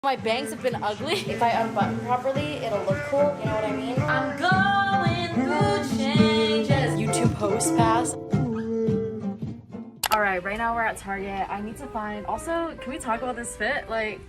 My bangs have been ugly. If I unbutton properly, it'll look cool. You know what I mean? I'm going through changes. YouTube host pass. Alright, right now we're at Target. I need to find... Also, can we talk about this fit? Like...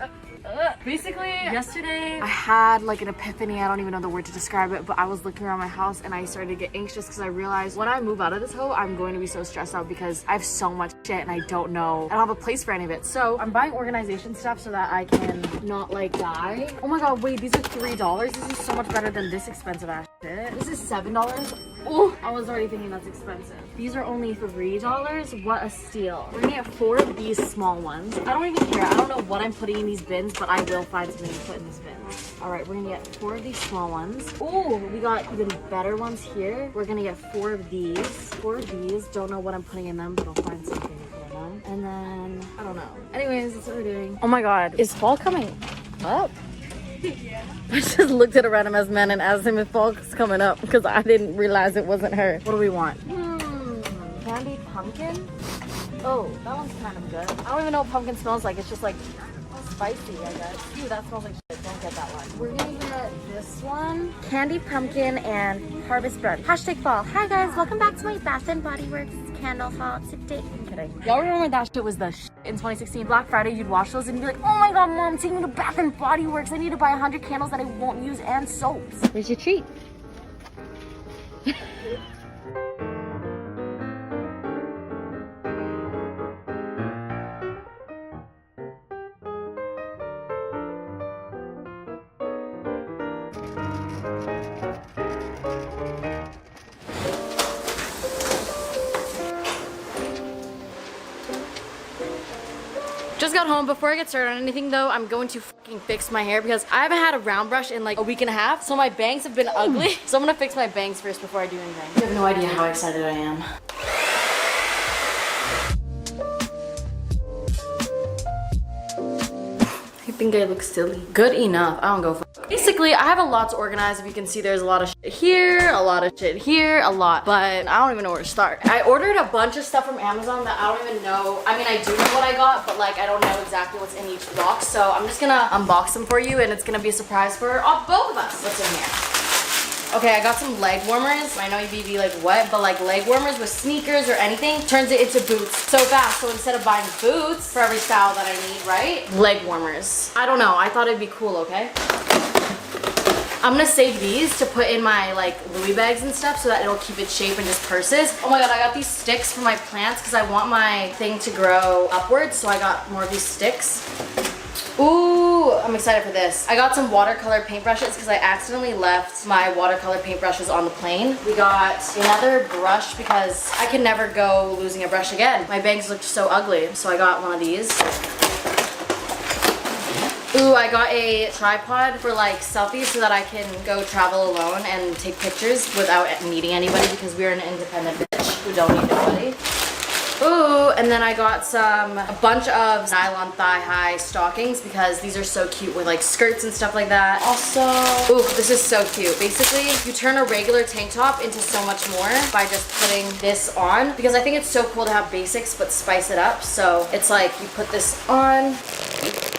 Basically, yesterday I had like an epiphany. I don't even know the word to describe it, but I was looking around my house and I started to get anxious because I realized when I move out of this home, I'm going to be so stressed out because I have so much shit and I don't have a place for any of it. So I'm buying organization stuff so that I can not like die. Oh my god, wait, these are $3. This is so much better than this expensive ass shit. This is $7. Oh, I was already thinking that's expensive. These are only $3. What a steal. We're gonna get 4 of these small ones. I don't even care. I don't know what I'm putting in these bins, but I will find something to put in these bins. All right, we're gonna get 4 of these small ones. Oh, we got even better ones here. We're gonna get 4 of these. 4 of these. Don't know what I'm putting in them, but I'll find something to put in them. And then, I don't know. Anyways, that's what we're doing. Oh my god, is fall coming up? Yeah. I just looked at a random ass man and asked him if fall's coming up because I didn't realize it wasn't her. What do we want? Candied pumpkin? Oh, that one's kind of good. I don't even know what pumpkin smells like. It's just like spicy, I guess. Ew, that smells like shit. Don't get that one. We're gonna get this one. Candied pumpkin and harvest bread. Hashtag fall. Hi guys, welcome back to my Bath and Body Works candle haul today. I'm kidding. Y'all remember that shit was the shit in 2016? Black Friday, you'd watch those and you'd be like, oh my god, mom, take me to Bath and Body Works. I need to buy 100 candles that I won't use and soaps. Here's your treat. Just got home. Before I get started on anything though, I'm going to fucking fix my hair because I haven't had a round brush in like a week and a half. So my bangs have been ugly. So I'm gonna fix my bangs first before I do anything. You have no idea how excited I am. I think I look silly. Good enough. I don't go for basically, I have a lot to organize. If you can see, there's a lot of shit here, a lot of shit here, a lot, but I don't even know where to start. I ordered a bunch of stuff from Amazon that I don't even know. I mean, I do know what I got, but like, I don't know exactly what's in each box. So I'm just gonna unbox them for you and it's gonna be a surprise for both of us. What's in here? Okay, I got some leg warmers. I know you'd be like, what? But like leg warmers with sneakers or anything turns it into boots so fast. So instead of buying boots for every style that I need, right? Leg warmers. I don't know. I thought it'd be cool, okay? I'm gonna save these to put in my like Louis bags and stuff so that it'll keep its shape and just purses. Oh my god, I got these sticks for my plants because I want my thing to grow upwards. So I got more of these sticks. Ooh, I'm excited for this. I got some watercolor paintbrushes because I accidentally left my watercolor paintbrushes on the plane. We got another brush because I can never go losing a brush again. My bangs looked so ugly, so I got one of these. Ooh, I got a tripod for like selfies so that I can go travel alone and take pictures without needing anybody because we're an independent bitch who don't need nobody. Ooh, and then I got a bunch of nylon thigh-high stockings because these are so cute with like skirts and stuff like that. Also, ooh, this is so cute. Basically, you turn a regular tank top into so much more by just putting this on because I think it's so cool to have basics but spice it up. So it's like you put this on.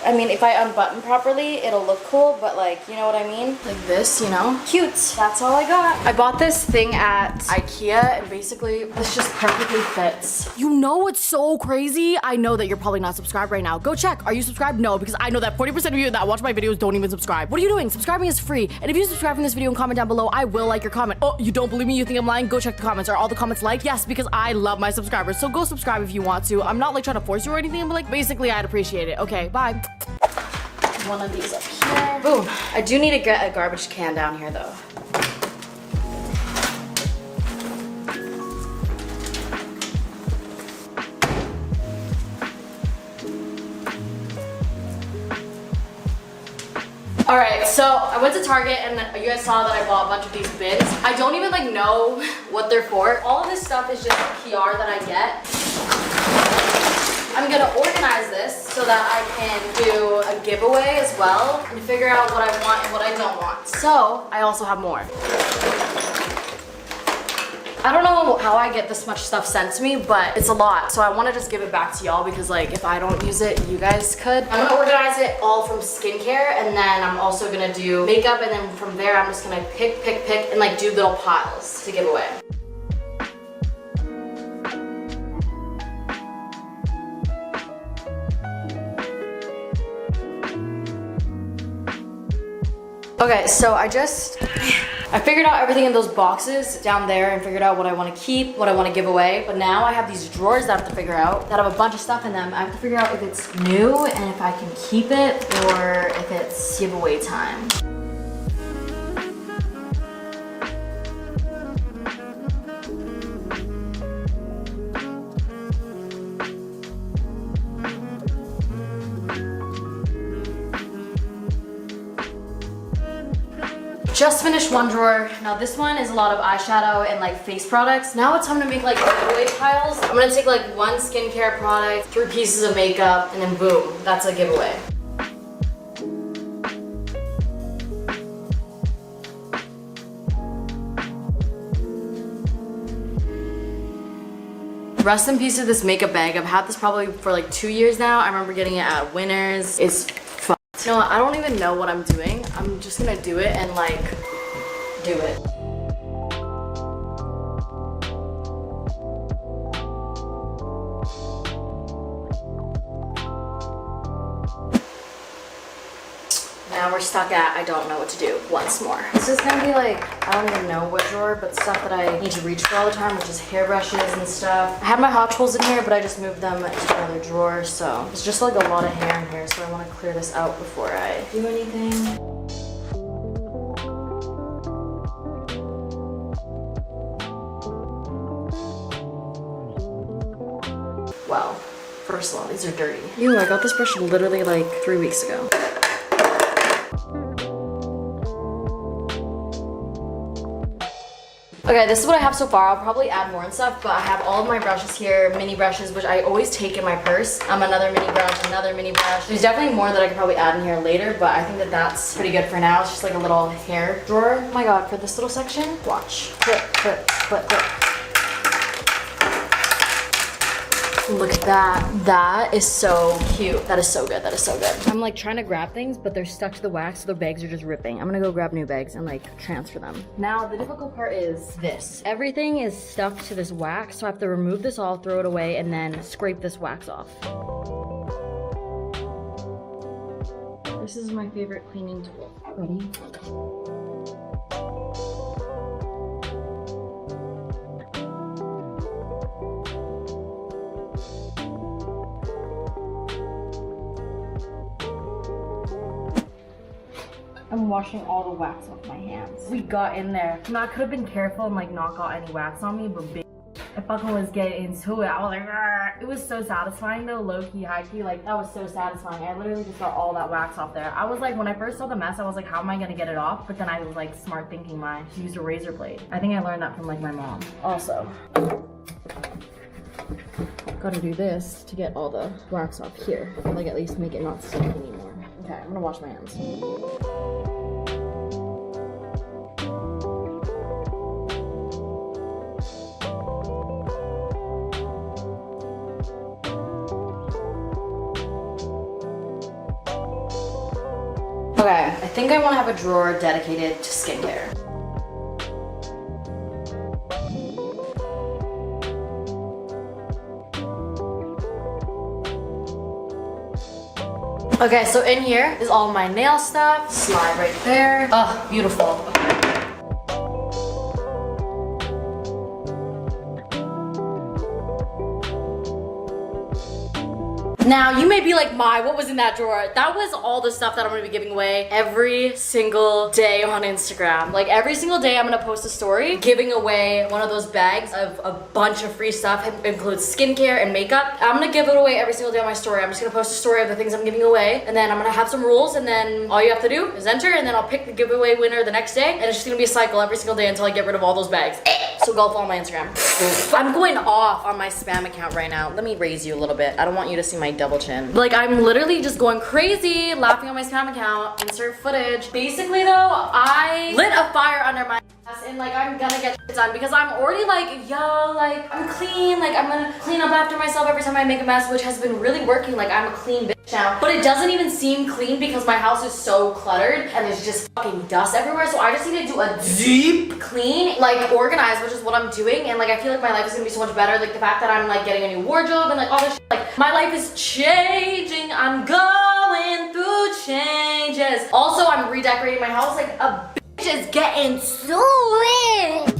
I mean, if I unbutton properly, it'll look cool, but like, you know what I mean? Like this, you know? Cute. That's all I got. I bought this thing at IKEA and basically this just perfectly fits. You know what's so crazy? I know that you're probably not subscribed right now. Go check. Are you subscribed? No, because I know that 40% of you that watch my videos don't even subscribe. What are you doing? Subscribing is free. And if you subscribe from this video and comment down below, I will like your comment. Oh, you don't believe me? You think I'm lying? Go check the comments. Are all the comments liked? Yes, because I love my subscribers. So go subscribe if you want to. I'm not like trying to force you or anything, but like basically I'd appreciate it. Okay, bye. One of these up here. Boom. I do need to get a garbage can down here though. Alright, so I went to Target and you guys saw that I bought a bunch of these bins. I don't even like know what they're for. All of this stuff is just PR that I get. I'm gonna organize this so that I can do a giveaway as well and figure out what I want and what I don't want. So I also have more. I don't know how I get this much stuff sent to me, but it's a lot. So I want to just give it back to y'all because like if I don't use it, you guys could. I'm gonna organize it all from skincare, and then I'm also gonna do makeup, and then from there I'm just gonna pick, and like do little piles to give away. Okay, so I figured out everything in those boxes down there and figured out what I want to keep, what I want to give away. But now I have these drawers that I have to figure out that have a bunch of stuff in them. I have to figure out if it's new and if I can keep it or if it's giveaway time. Just finished one drawer. Now this one is a lot of eyeshadow and like face products. Now it's time to make like giveaway piles. I'm gonna take like one skincare product, 3 pieces of makeup, and then boom, that's a giveaway. Rest in peace to this makeup bag. I've had this probably for like 2 years now. I remember getting it at Winners. It's fucked. You know what? I don't even know what I'm doing. I'm just gonna do it and like do it. Now we're stuck at I don't know what to do once more. This is gonna be like, I don't even know what drawer, but stuff that I need to reach for all the time, which is hairbrushes and stuff. I had my hot tools in here, but I just moved them to another drawer, so it's just like a lot of hair in here, so I want to clear this out before I do anything. Wow. First of all, these are dirty. Ew, I got this brush literally like 3 weeks ago. Okay, this is what I have so far. I'll probably add more and stuff, but I have all of my brushes here, mini brushes, which I always take in my purse. Another mini brush, another mini brush. There's definitely more that I could probably add in here later, but I think that that's pretty good for now. It's just like a little hair drawer. Oh my god, for this little section, watch. Flip, flip, flip, flip. Look at that. That is so cute. That is so good. That is so good. I'm like trying to grab things, but they're stuck to the wax, so the bags are just ripping. I'm gonna go grab new bags and like transfer them. Now, the difficult part is this. Everything is stuck to this wax, so I have to remove this all, throw it away, and then scrape this wax off. This is my favorite cleaning tool. Ready? I'm washing all the wax off my hands. We got in there. Now I could have been careful and like not got any wax on me, but I fucking was getting into it. I was like, argh. It was so satisfying though, low key, high key. Like that was so satisfying. I literally just got all that wax off there. I was like, when I first saw the mess, I was like, how am I gonna get it off? But then I was like smart thinking she used a razor blade. I think I learned that from like my mom. Also, gotta do this to get all the wax off here. Like at least make it not stick anymore. Okay, I'm gonna wash my hands. Okay, I think I want to have a drawer dedicated to skincare. Okay, so in here is all my nail stuff. Slide right there. Oh, beautiful. Now, you may be like, what was in that drawer? That was all the stuff that I'm gonna be giving away every single day on Instagram. Like every single day I'm gonna post a story giving away one of those bags of a bunch of free stuff. It includes skincare and makeup. I'm gonna give it away every single day on my story. I'm just gonna post a story of the things I'm giving away, and then I'm gonna have some rules, and then all you have to do is enter, and then I'll pick the giveaway winner the next day, and it's just gonna be a cycle every single day until I get rid of all those bags. So go follow my Instagram. I'm going off on my spam account right now. Let me raise you a little bit. I don't want you to see my double chin. Like I'm literally just going crazy laughing on my spam account. Insert footage. Basically though, I lit a fire under my and like I'm gonna get shit done because I'm already like, yo, like I'm clean, like I'm gonna clean up after myself every time I make a mess, which has been really working. Like I'm a clean bitch now, but it doesn't even seem clean because my house is so cluttered and there's just fucking dust everywhere. So I just need to do a deep clean, like organize, which is what I'm doing. And like I feel like my life is gonna be so much better. Like the fact that I'm like getting a new wardrobe and like all this shit, like my life is changing. I'm going through changes. Also, I'm redecorating my house like a bitch is getting so lit.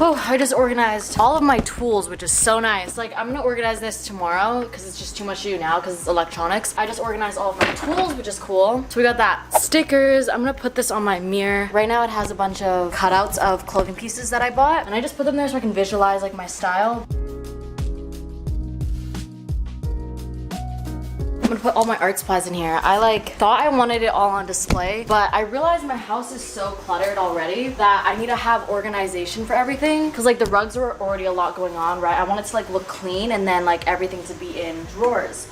Oh, I just organized all of my tools, which is so nice. Like, I'm gonna organize this tomorrow because it's just too much to do now because it's electronics. I just organized all of my tools, which is cool. So we got that. Stickers. I'm gonna put this on my mirror. Right now it has a bunch of cutouts of clothing pieces that I bought. And I just put them there so I can visualize like my style. I'm gonna put all my art supplies in here. I like thought I wanted it all on display, but I realized my house is so cluttered already that I need to have organization for everything because like the rugs are already a lot going on, right? I want it to like look clean and then like everything to be in drawers.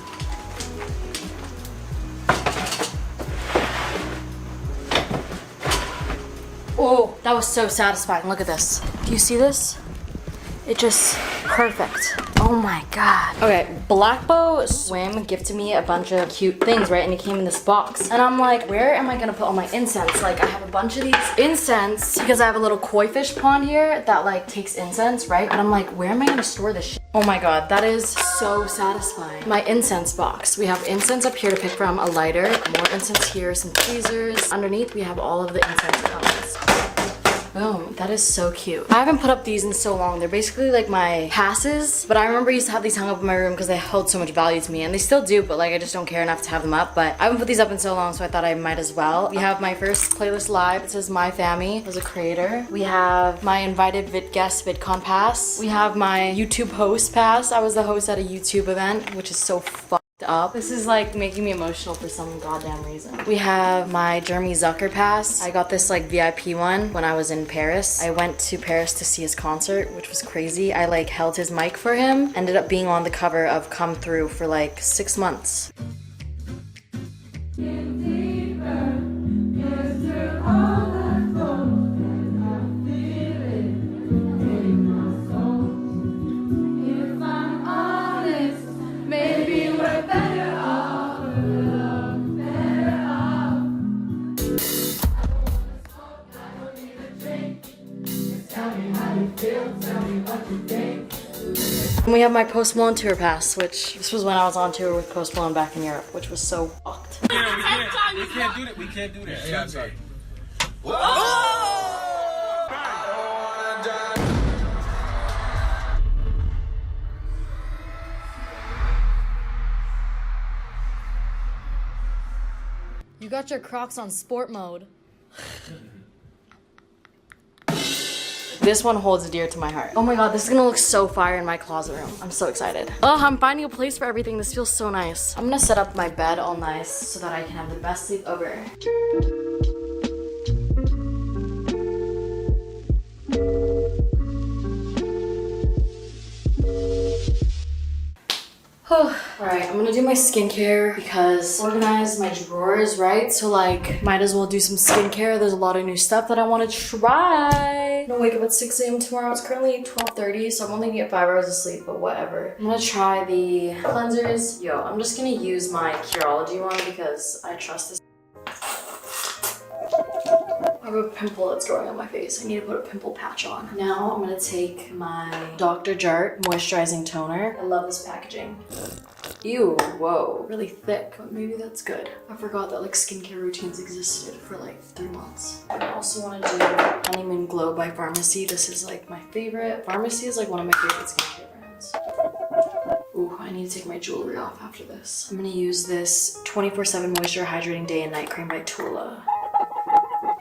Oh, that was so satisfying. Look at this. Do you see this? It just perfect. Oh my god. Okay, Black Bow Swim gifted me a bunch of cute things, right? And it came in this box. And I'm like, where am I gonna put all my incense? Like, I have a bunch of these incense because I have a little koi fish pond here that like takes incense, right? And I'm like, where am I gonna store this shit? Oh my god, that is so satisfying. My incense box. We have incense up here to pick from, a lighter, more incense here, some tweezers. Underneath, we have all of the incense elements. Boom, that is so cute. I haven't put up these in so long. They're basically like my passes, but I remember I used to have these hung up in my room because they held so much value to me, and they still do, but like I just don't care enough to have them up. But I haven't put these up in so long, so I thought I might as well. We have my first playlist live. It says maiphammy as a creator. We have my invited guest VidCon pass. We have my YouTube host pass. I was the host at a YouTube event, which is so fun. Up. This is like making me emotional for some goddamn reason. We have my Jeremy Zucker pass. I got this like VIP one when I was in Paris. I went to Paris to see his concert, which was crazy. I like held his mic for him. Ended up being on the cover of Come Through for like 6 months. And we have my Post Malone tour pass, which this was when I was on tour with Post Malone back in Europe, which was so fucked. We can't do that. We can't do that. Yeah, I'm sorry. You got your Crocs on sport mode. This one holds dear to my heart. Oh my god, this is gonna look so fire in my closet room. I'm so excited. Oh, I'm finding a place for everything. This feels so nice. I'm gonna set up my bed all nice so that I can have the best sleep ever. Alright, I'm gonna do my skincare because organize my drawers, right? So like, might as well do some skincare. There's a lot of new stuff that I want to try. I'm gonna wake up at 6 a.m. tomorrow. It's currently 12:30, so I'm only gonna get 5 hours of sleep, but whatever. I'm gonna try the cleansers. Yo, I'm just gonna use my Curology one because I trust this. I have a pimple that's growing on my face. I need to put a pimple patch on. Now I'm gonna take my Dr. Jart moisturizing toner. I love this packaging. Ew, whoa, really thick, but maybe that's good. I forgot that like skincare routines existed for like 3 months. also want to do Honeymoon Glow by Pharmacy. This is like my favorite. Pharmacy is like one of my favorite skincare brands. Ooh, I need to take my jewelry off after this. I'm gonna use this 24/7 Moisture Hydrating Day and Night Cream by Tula.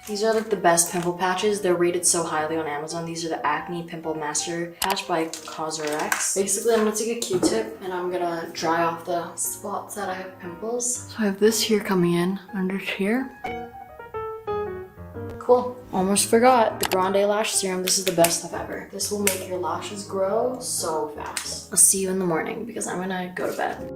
These are like the best pimple patches. They're rated so highly on Amazon. These are the Acne Pimple Master Patch by Cosrx. Basically, I'm gonna take a Q-tip and I'm gonna dry off the spots that I have pimples. So I have this here coming in under here. Cool. Almost forgot the Grande Lash Serum. This is the best stuff ever. This will make your lashes grow so fast. I'll see you in the morning because I'm gonna go to bed.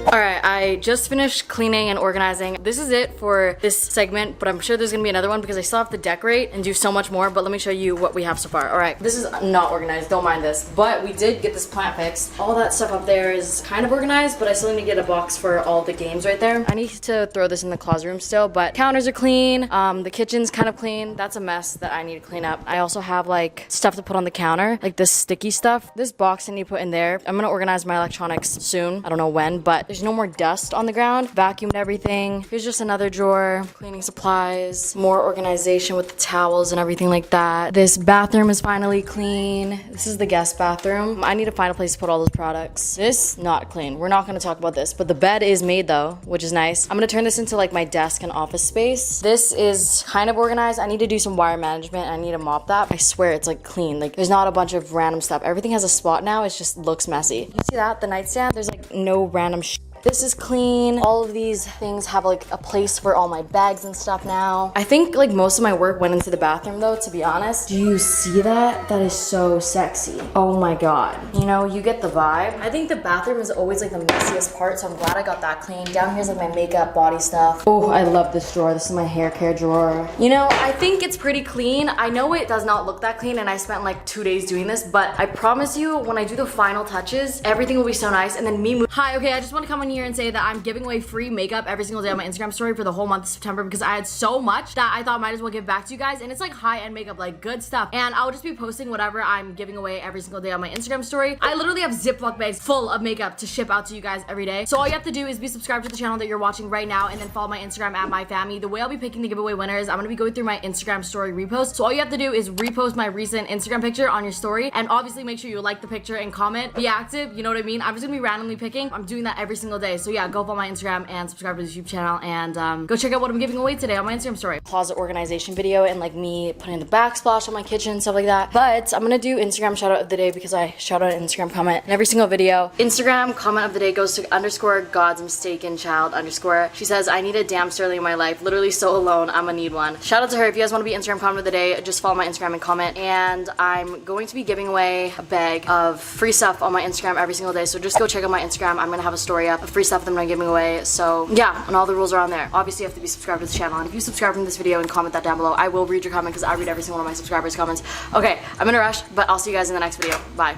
Alright, I just finished cleaning and organizing. This is it for this segment, but I'm sure there's gonna be another one because I still have to decorate and do so much more, but let me show you what we have so far. Alright, this is not organized, don't mind this, but we did get this plant fixed. All that stuff up there is kind of organized, but I still need to get a box for all the games right there. I need to throw this in the closet room still, but counters are clean, the kitchen's kind of clean. That's a mess that I need to clean up. I also have like stuff to put on the counter, like this sticky stuff. This box I need to put in there. I'm gonna organize my electronics soon. I don't know when, but there's no more dust on the ground. Vacuumed everything. Here's just another drawer. Cleaning supplies. More organization with the towels and everything like that. This bathroom is finally clean. This is the guest bathroom. I need to find a place to put all those products. This, not clean. We're not gonna talk about this, but the bed is made though, which is nice. I'm gonna turn this into like my desk and office space. This is kind of organized. I need to do some wire management. I need to mop that. I swear it's like clean. Like there's not a bunch of random stuff. Everything has a spot now. It just looks messy. You see that? The nightstand? There's like no random shit. This is clean. All of these things have like a place for all my bags and stuff now. I think like most of my work went into the bathroom though, to be honest. Do you see that? That is so sexy. Oh my God. You know, you get the vibe. I think the bathroom is always like the messiest part, so I'm glad I got that clean. Down here's like my makeup, body stuff. Oh, I love this drawer. This is my hair care drawer. You know, I think it's pretty clean. I know it does not look that clean and I spent like 2 days doing this, but I promise you when I do the final touches, everything will be so nice. And then me Hi, okay, I just want to come on here and say that I'm giving away free makeup every single day on my Instagram story for the whole month of September because I had so much that I thought I might as well give back to you guys, and it's like high-end makeup, like good stuff, and I'll just be posting whatever I'm giving away every single day on my Instagram story. I literally have Ziploc bags full of makeup to ship out to you guys every day, so all you have to do is be subscribed to the channel that you're watching right now and then follow my Instagram at maiphammy. The way I'll be picking the giveaway winners, I'm gonna be going through my Instagram story repost, so all you have to do is repost my recent Instagram picture on your story, and obviously make sure you like the picture and comment, be active, you know what I mean? I'm just gonna be randomly picking. I'm doing that every single day, so yeah, go follow my Instagram and subscribe to the YouTube channel, and go check out what I'm giving away today on my Instagram story. Closet organization video and like me putting the backsplash on my kitchen, stuff like that. But I'm gonna do Instagram shout out of the day because I shout out an Instagram comment in every single video. Instagram comment of the day goes to _God's_mistaken_child_. She says, I need a damn Sterling in my life. Literally so alone. I'm gonna need one. Shout out to her. If you guys want to be Instagram comment of the day, just follow my Instagram and comment. And I'm going to be giving away a bag of free stuff on my Instagram every single day. So just go check out my Instagram. I'm gonna have a story up of free stuff that I'm gonna giving away. So yeah, and all the rules are on there. Obviously you have to be subscribed to this channel, and if you subscribe from this video and comment that down below, I will read your comment because I read every single one of my subscribers' comments. Okay, I'm in a rush, but I'll see you guys in the next video. Bye.